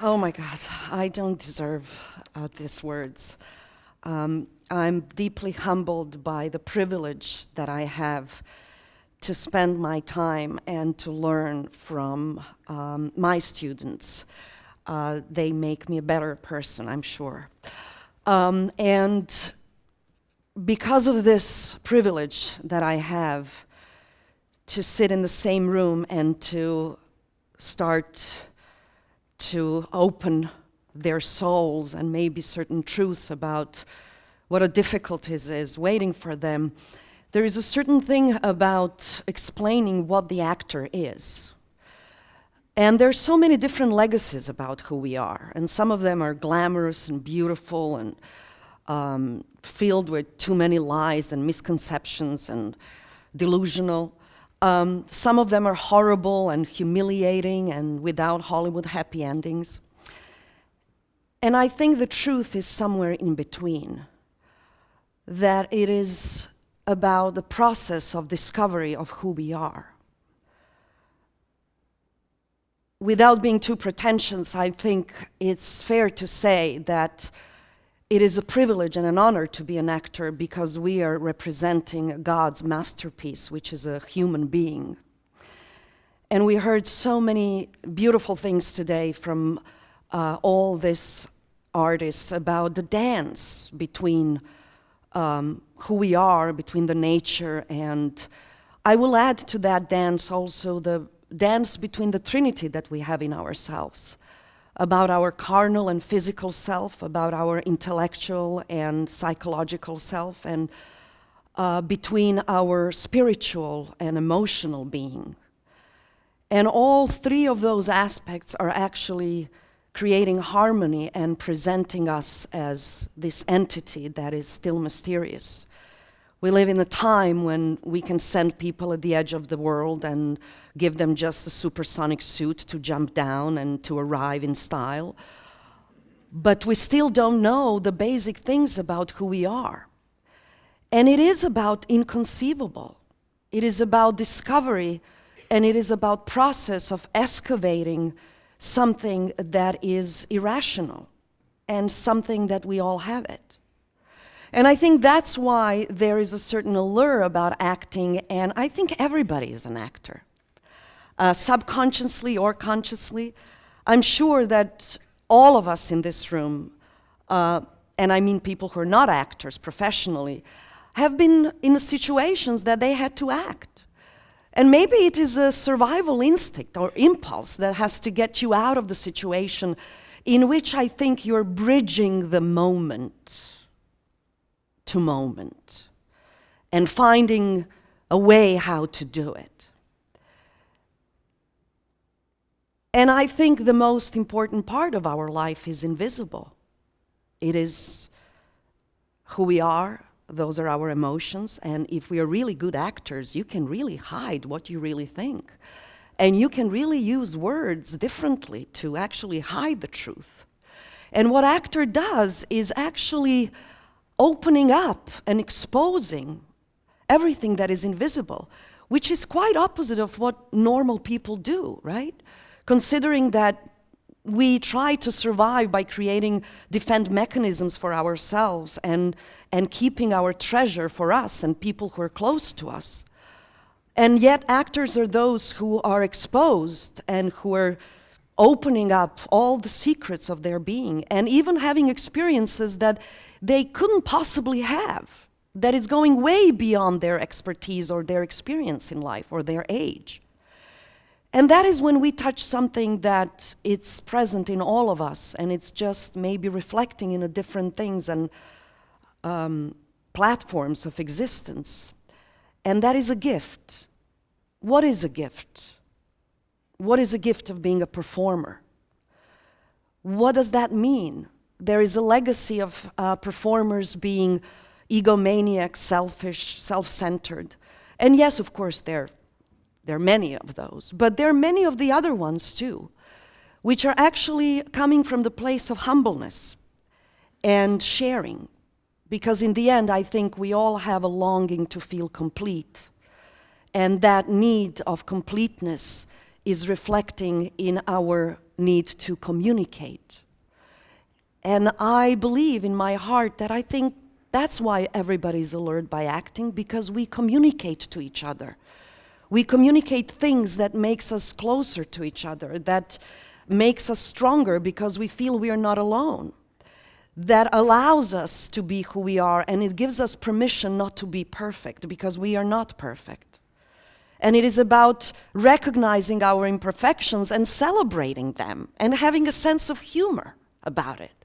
Oh my God, I don't deserve these words. I'm deeply humbled by the privilege that I have to spend my time and to learn from my students. They make me a better person, I'm sure. And because of this privilege that I have to sit in the same room and to start to open their souls and maybe certain truths about what a difficulties is waiting for them, there is a certain thing about explaining what the actor is. And there's so many different legacies about who we are, and some of them are glamorous and beautiful and filled with too many lies and misconceptions and delusional. Some of them are horrible and humiliating and without Hollywood happy endings. And I think the truth is somewhere in between, that it is about the process of discovery of who we are. Without being too pretentious, I think it's fair to say that it is a privilege and an honor to be an actor because we are representing God's masterpiece, which is a human being. And we heard so many beautiful things today from all these artists about the dance between who we are, between the nature, and I will add to that dance also the dance between the Trinity that we have in ourselves, about our carnal and physical self, about our intellectual and psychological self, and between our spiritual and emotional being. And all three of those aspects are actually creating harmony and presenting us as this entity that is still mysterious. We live in a time when we can send people at the edge of the world and give them just a supersonic suit to jump down and to arrive in style. But we still don't know the basic things about who we are. And it is about inconceivable. It is about discovery, and it is about process of excavating something that is irrational and something that we all have it. And I think that's why there is a certain allure about acting, and I think everybody is an actor. Subconsciously or consciously, I'm sure that all of us in this room, and I mean people who are not actors professionally, have been in situations that they had to act. And maybe it is a survival instinct or impulse that has to get you out of the situation in which I think you're bridging the moment to moment and finding a way how to do it. And I think the most important part of our life is invisible. It is who we are, those are our emotions, and if we are really good actors, you can really hide what you really think. And you can really use words differently to actually hide the truth. And what actor does is actually opening up and exposing everything that is invisible, which is quite opposite of what normal people do, right? Considering that we try to survive by creating defense mechanisms for ourselves and keeping our treasure for us and people who are close to us. And yet actors are those who are exposed and who are opening up all the secrets of their being and even having experiences that they couldn't possibly have, that is going way beyond their expertise or their experience in life or their age. And that is when we touch something that it's present in all of us, and it's just maybe reflecting in a different things and platforms of existence. And that is a gift. What is a gift? What is a gift of being a performer? What does that mean? There is a legacy of performers being egomaniac, selfish, self-centered. And yes, of course, there are many of those, but there are many of the other ones too, which are actually coming from the place of humbleness. and sharing. Because in the end, I think we all have a longing to feel complete. And that need of completeness is reflecting in our need to communicate. And I believe in my heart that I think that's why everybody's allured by acting, because we communicate to each other. We communicate things that makes us closer to each other, that makes us stronger because we feel we are not alone, that allows us to be who we are, and it gives us permission not to be perfect because we are not perfect. And it is about recognizing our imperfections and celebrating them and having a sense of humor about it,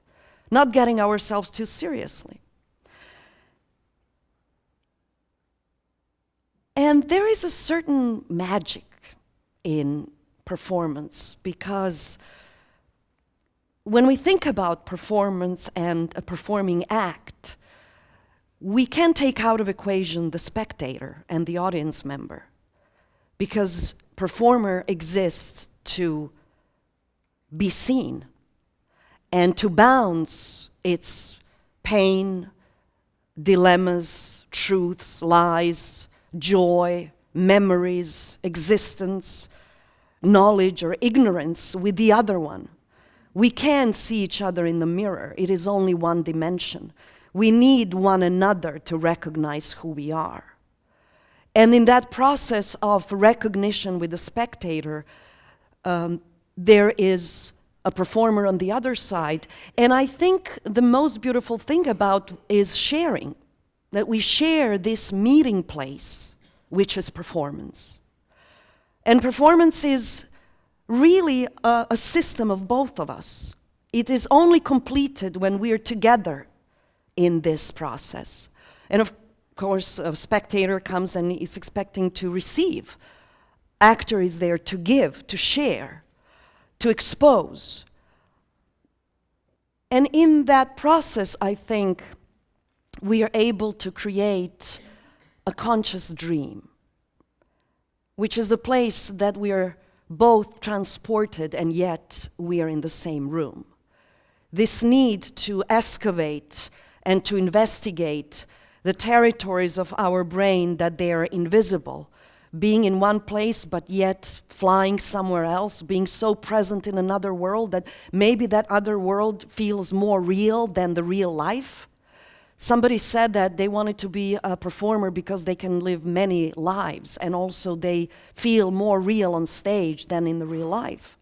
not getting ourselves too seriously. And there is a certain magic in performance, because when we think about performance and a performing act, we can take out of equation the spectator and the audience member, because performer exists to be seen and to bounce its pain, dilemmas, truths, lies, joy, memories, existence, knowledge or ignorance with the other one. We can see each other in the mirror. It is only one dimension. We need one another to recognize who we are. And in that process of recognition with the spectator, there is a performer on the other side. And I think the most beautiful thing about is sharing, that we share this meeting place, which is performance. And performance is really a system of both of us. It is only completed when we are together in this process. And of course, a spectator comes and is expecting to receive. Actor is there to give, to share, to expose. And in that process, I think we are able to create a conscious dream, which is the place that we are both transported and yet we are in the same room. This need to excavate and to investigate the territories of our brain that they are invisible, being in one place but yet flying somewhere else, being so present in another world that maybe that other world feels more real than the real life. Somebody said that they wanted to be a performer because they can live many lives, and also they feel more real on stage than in the real life.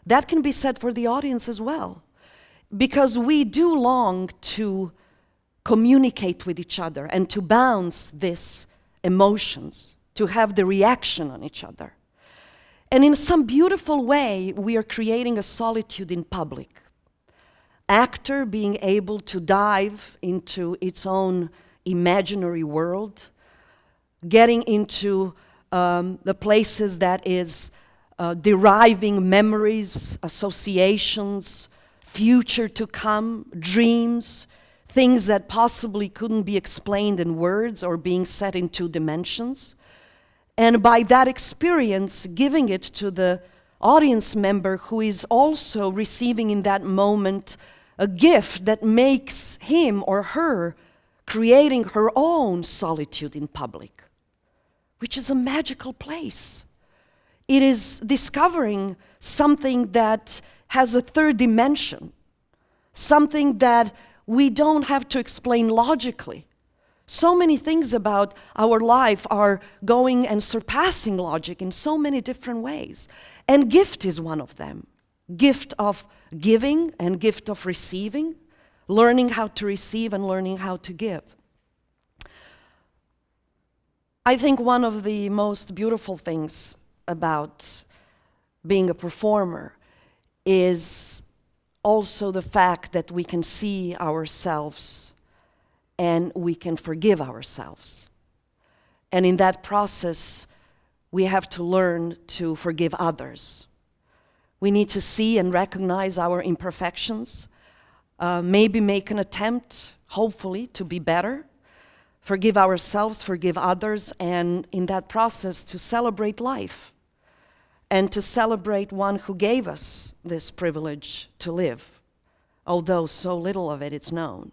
That can be said for the audience as well, because we do long to communicate with each other and to bounce these emotions, to have the reaction on each other. And in some beautiful way, we are creating a solitude in public. Actor being able to dive into its own imaginary world, getting into the places that is deriving memories, associations, future to come, dreams, things that possibly couldn't be explained in words or being set in 2 dimensions. And by that experience, giving it to the audience member who is also receiving in that moment a gift that makes him or her creating her own solitude in public, which is a magical place. It is discovering something that has a 3rd dimension, something that we don't have to explain logically. So many things about our life are going and surpassing logic in so many different ways. And gift is one of them. Gift of giving and gift of receiving, learning how to receive and learning how to give. I think one of the most beautiful things about being a performer is also the fact that we can see ourselves and we can forgive ourselves. And in that process, we have to learn to forgive others. We need to see and recognize our imperfections, maybe make an attempt, hopefully, to be better, forgive ourselves, forgive others, and in that process to celebrate life and to celebrate one who gave us this privilege to live, although so little of it is known.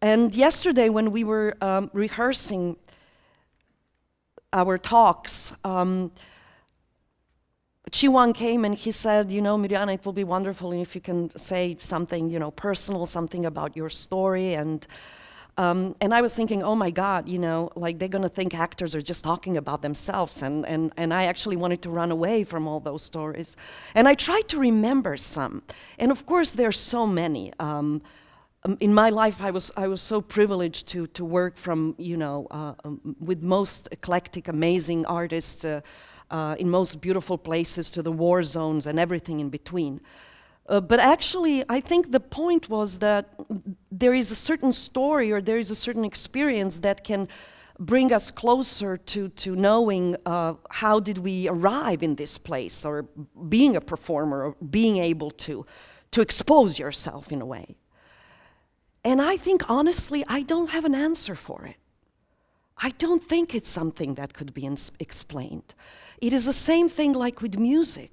And yesterday when we were rehearsing our talks, Chiwang came and he said, Mirjana, it will be wonderful if you can say something, personal, something about your story. And I was thinking, oh my God, like they're going to think actors are just talking about themselves. And I actually wanted to run away from all those stories. And I tried to remember some. And of course, there's so many. In my life, I was so privileged to work from, with most eclectic, amazing artists in most beautiful places to the war zones and everything in between. But actually, I think the point was that there is a certain story or there is a certain experience that can bring us closer to knowing how did we arrive in this place, or being a performer, or being able to expose yourself in a way. And I think, honestly, I don't have an answer for it. I don't think it's something that could be explained. It is the same thing like with music.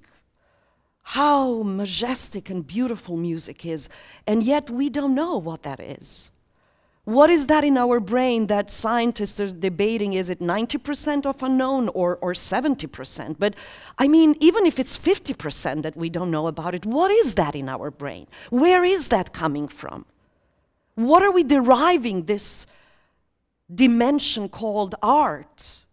How majestic and beautiful music is, and yet we don't know what that is. What is that in our brain that scientists are debating? Is it 90% of unknown or 70%? But I mean, even if it's 50% that we don't know about it, what is that in our brain? Where is that coming from? What are we deriving this dimension called art?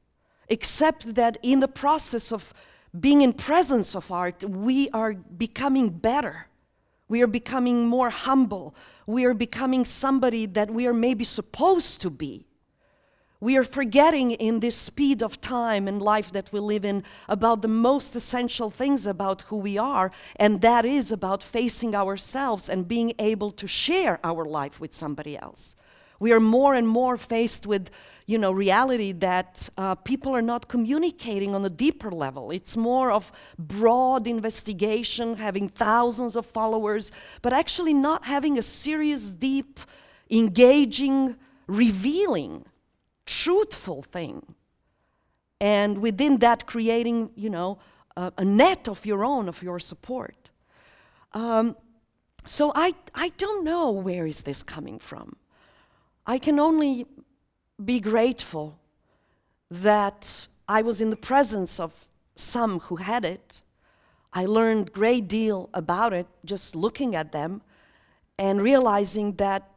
Except that in the process of being in presence of art, we are becoming better. We are becoming more humble. We are becoming somebody that we are maybe supposed to be. We are forgetting in this speed of time and life that we live in about the most essential things about who we are, and that is about facing ourselves and being able to share our life with somebody else. We are more and more faced with, reality that people are not communicating on a deeper level. It's more of broad investigation, having thousands of followers, but actually not having a serious, deep, engaging, revealing, truthful thing. And within that, creating, a net of your own, of your support. So I don't know where is this coming from. I can only be grateful that I was in the presence of some who had it. I learned a great deal about it just looking at them and realizing that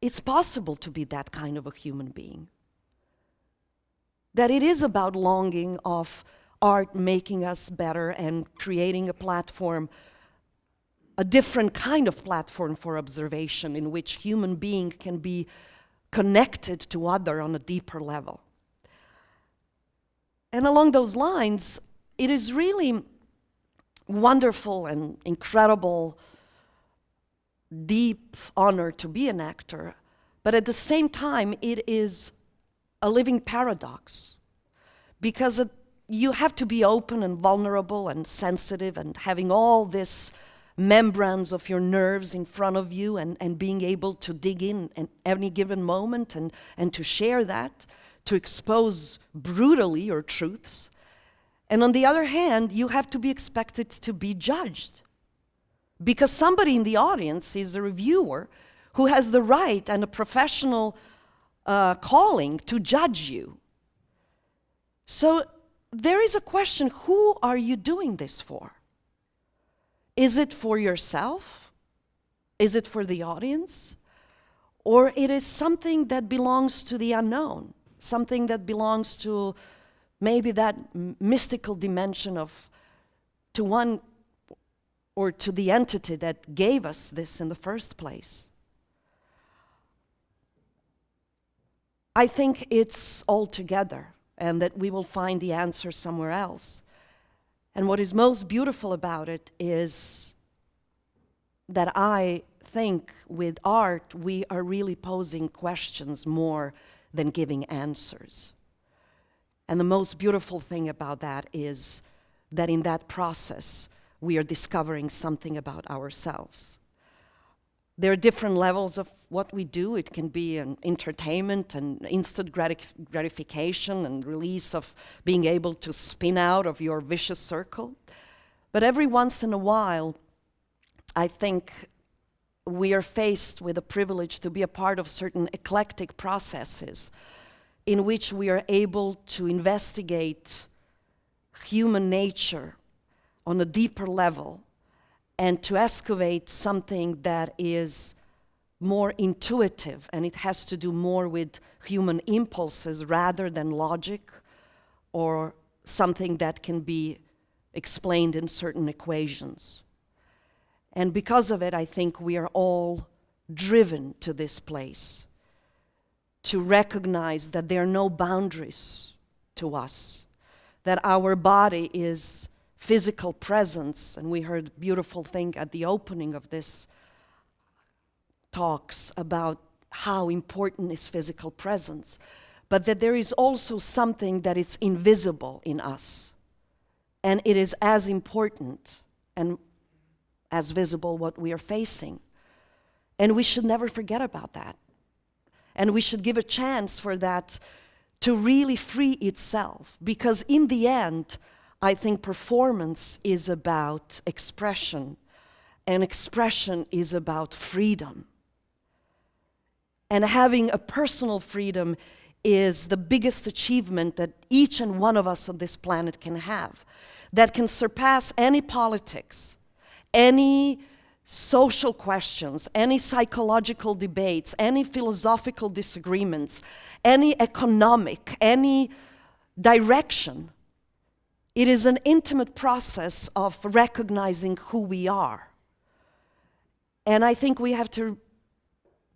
it's possible to be that kind of a human being. That it is about longing of art making us better and creating a platform, a different kind of platform for observation in which human being can be connected to other on a deeper level. And along those lines, it is really wonderful and incredible, deep honor to be an actor, but at the same time, it is a living paradox, because you have to be open and vulnerable and sensitive and having all this membranes of your nerves in front of you and being able to dig in at any given moment and to share that, to expose brutally your truths. And on the other hand, you have to be expected to be judged, because somebody in the audience is a reviewer who has the right and a professional calling to judge you. So there is a question, who are you doing this for? Is it for yourself? Is it for the audience? Or it is something that belongs to the unknown, something that belongs to maybe that mystical dimension to one or to the entity that gave us this in the first place. I think it's all together, and that we will find the answer somewhere else. And what is most beautiful about it is that I think with art, we are really posing questions more than giving answers. And the most beautiful thing about that is that in that process, we are discovering something about ourselves. There are different levels of what we do. It can be an entertainment and instant gratification and release of being able to spin out of your vicious circle. But every once in a while, I think we are faced with the privilege to be a part of certain eclectic processes in which we are able to investigate human nature on a deeper level and to excavate something that is more intuitive, and it has to do more with human impulses rather than logic or something that can be explained in certain equations. And because of it, I think we are all driven to this place, to recognize that there are no boundaries to us, that our body is physical presence, and we heard a beautiful thing at the opening of this talks about how important is physical presence, but that there is also something that is invisible in us, and it is as important and as visible what we are facing. And we should never forget about that. And we should give a chance for that to really free itself, because in the end, I think performance is about expression, and expression is about freedom. And having a personal freedom is the biggest achievement that each and one of us on this planet can have, that can surpass any politics, any social questions, any psychological debates, any philosophical disagreements, any economic, any direction. It is an intimate process of recognizing who we are. And I think we have to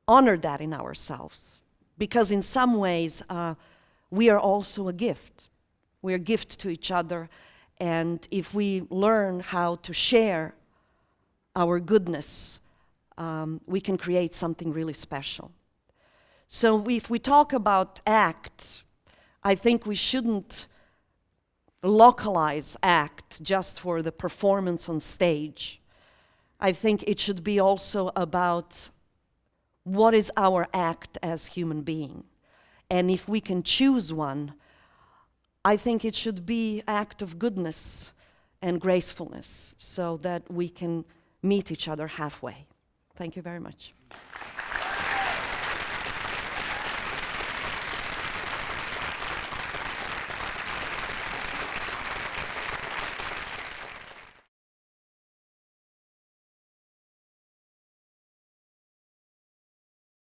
honor that in ourselves, because in some ways we are also a gift. We are a gift to each other, and if we learn how to share our goodness, we can create something really special. So if we talk about act, I think we shouldn't localize act just for the performance on stage. I think it should be also about what is our act as human being. And if we can choose one, I think it should be act of goodness and gracefulness so that we can meet each other halfway. Thank you very much.